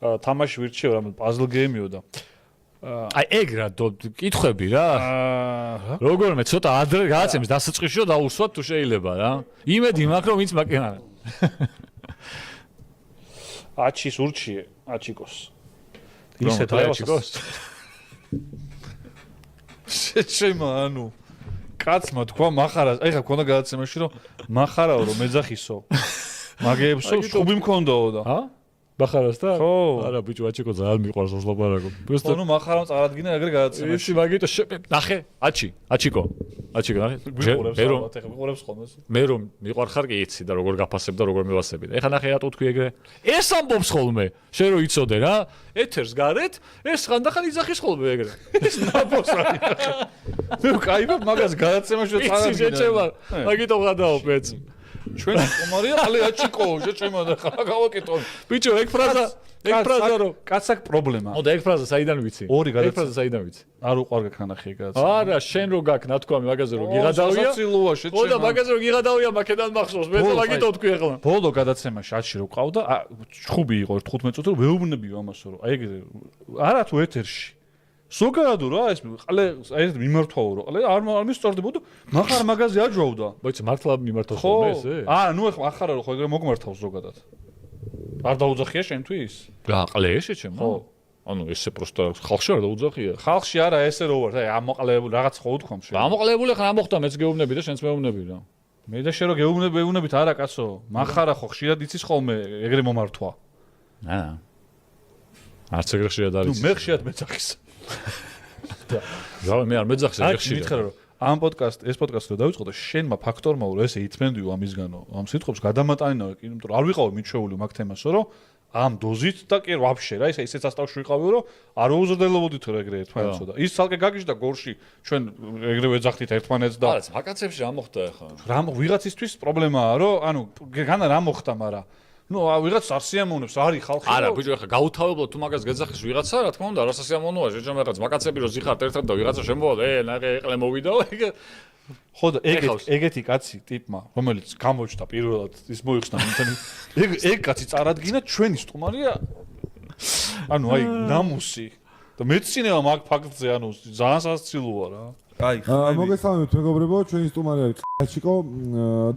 თამაში ვირჩიო რა puzzle game-იო და აი ეგ რა კითხვები რა როგორმე ცოტა ადრე გააცემს დასაწყისშო დაუსვათ თუ შეიძლება რა იმედი მაქვს რომ ვინც მაკენა აჩის ურჩიე აჩიკოს ისე აჩიკოს შეჩემა ანუ კაცმა თქვა მახარას ეხლა გქონდა გადაცემაში რომ მახარაო რომ მეძახისო მაგეებსო შუბი მქონდაო და ჰა მახარასთან? ხო. არა ბიჭო აჩიკო ძალიან მიყვარს ლაპარაკო. ხო, ნუ მახარამ წარადგინა ეგრე გადაცემაში. ისი მაგიტო ნახე, აჩიკო ნახე. ვიყურებს ხოლმე. მე რომ მიყვარხარ კი იცი და როგორ გაფასებ და როგორ მივასები და ეხლა ნახე რატო თქვი ეგრე? ეს ამბობს ხოლმე, შენ რო იცოდე რა, ეთერს გარეთ, ეს ხანდახან იძახის ხოლმე ეგრე. ეს ნაბოს არის. ნუ кайფა მაგას გადაცემაში წარადგინა. იცი შეჭება, მაგიტო გადაო პეც. ჩვენ კომარია ხალე აჩიკო შეჭემა და ხა გავაკეთო ბიჭო ეგ ფრაზა რომ კაცაკ პრობლემა ოდა ეგ ფრაზა საიდან ვიცი ორი გადაცა ეგ ფრაზა საიდან ვიცი არ უყარ გაქნახი ეგაც არა შენ რო გაქვს ნათქვამი მაგაზე რომ გიღადავია ოდა მაგაზე რომ გიღადავია მაკედან მახსოვს მე მაგითო თქვი ახლა ბოლო გადაცემაში ათში რო ყავდა ჩხუბი იყო 15 წუთი რომ ვეუბნებიო ამასო რომ აი ეგ არა თუ ეთერში ზოგადად რა ეს ყალე აი მიმართვაო რომ ყალე არ მისწორდებოდა მახარ მაგაზე აჯვავდა მოიცა მართლა მიმართავს ხოლმე ესე ნუ ახლა ახარა რომ ხო ეგრე მოგმართავს ზოგადად არ დაუძახია შენთვის რა ყალე შეჩემ ხო ანუ ესე პროსტა ხალხში არ დაუძახია ხალხში არა ესე რო ვარ აი ამოყალებული რაღაც ხო უთქვამ შენ ამოყალებული ხარ ამოხდა მეც გეუბნები და შენც მეუბნები რა მე და შენ რო გეუბნებით არა კაცო მახარა ხო ხშირად იცის ხოლმე ეგრე მომართვა არც ეგრე ხშირად არის ნუ მე ხშირად მეძახის რა მე არ მეძახს ეგრე ხშირად მითხარ რომ ამ ეს პოდკასტი რომ დავიწყო და შენმა ფაქტორმა რომ ესე ითმენდიო ამისგანო ამ სიტყვებს გადამატანინავე კი იმიტომ რომ არ ვიყავი მიჩვეული მაგ თემასო რომ ამ დოზით და კი ვაფშე რა ისეც ასტავში ვიყავიო რომ არ უზრდელობოდით ეგრე ერთმანეთსო და ის ცალკე გაგიჟდა გორში ჩვენ ეგრე ვეძახდით ერთმანეთს და არა აკაცებში რა მოხდა ახლა რა ვიღაცისთვის პრობლემაა რომ ანუ განა რა მოხდა მაგრამ ნუ ვიღაც არ სიამოვნებს არის ხალხი არა ბიჭო ახლა გაუთავებლად თუ მაგას გეძახის ვიღაცა რა თქმა უნდა რა სასიამოვნოა შეჭამ რაღაც მაკაცები რომ ზიხართ ერთად და ვიღაცა შემოვალ ნახე ეყლე მოვიდაო ეგ ხო და ეგეთი კაცი ტიპმა რომელიც გამოჩნდა პირველად ის მოიხსნა ეგ კაცი წარადგინა ჩვენი სტუმარია ანუ აი ნამუსი და მეცნიერა მაგ ფაქტზე ანუ ძალიან სასაცილოა რა აი მოგესალმებით მეგობრებო ჩვენი სტუმარი არის აჩიკო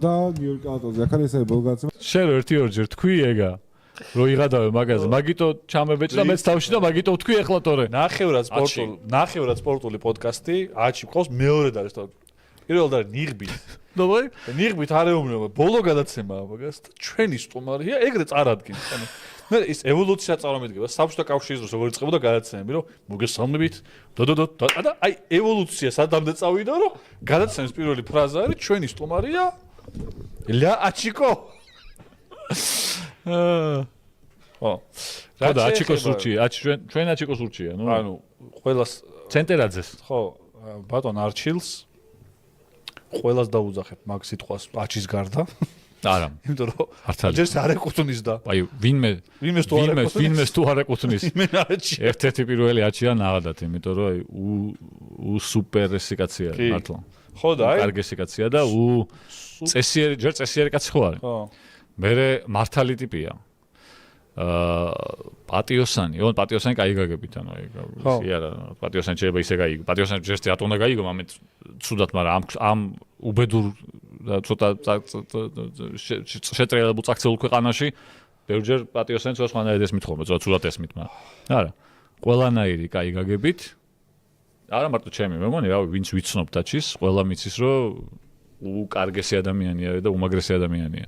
და გიორგი კალატოზი ახალი ესე ბოლგაცი შენ ერთი-ორჯერ თქვი ეგა რო იღადავე მაგაზე მაგიტო ჩამებეჭდა მეც თავში და მაგიტო თქვი ახლა თორე ნახევრად სპორტული პოდკასტი აჩი ყავს მეორედ არის და პირველად არის ნიღბით დაბაი ნიღბით არეუბნება ბოლო გადაცემაა მაგას და ჩვენი სტუმარია ეგრე წარადგინს ანუ მე ის ევოლუცია წარმომედგება საბჭოთა კავშირის დროს როგორ იწყებოდა გადაცემები რომ მოგესალმებით და აი ევოლუცია სადამდე წავიდა რომ გადაცემის პირველი ფრაზა არის ჩვენი სტუმარია ლა აჩიკო ხო და აჩიკოს ურჩია ჩვენ აჩიკოს ურჩია ნუ ანუ ყველას ცენტერაძეს ხო ბატონ არჩილს ყველას დაუძახებ მაგ სიტყვას აჩის გარდა არა იმიტომ რომ ჯერ არ ეკუთვნის და აი ვინმეს თუ არ ეკუთვნის ერთ-ერთი პირველი აჩია ნაღადათ იმიტომ რომ აი სუპერ ესიკაცია მართლა ხო და აი კარგი ესიკაცია და წესიერი კაცი ხო არის ხო მე მართალი ტიპია პატიოსანი პატიოსანი кай გაგებით ანუ ისი არა პატიოსანი შეიძლება ისე გაიგო პატიოსანი ჯერს რატომ უნდა გაიგო ამეთ ცუდად მაგრამ ამ უბედურ ცოტა შეტრიალებულ წაქცეულ ქვეყანაში ბევრჯერ პატიოსანი ცოტა სხვანაირად ესმით ხოლმე ცოტა ცუდად ესმით მაგრამ არა ყველანაირი кай გაგებით არა მარტო ჩემი მე მგონი რავი ვინც ვიცნობ დაჩის ყველა მიცის რომ უკარგესი ადამიანია და უმაგრესი ადამიანია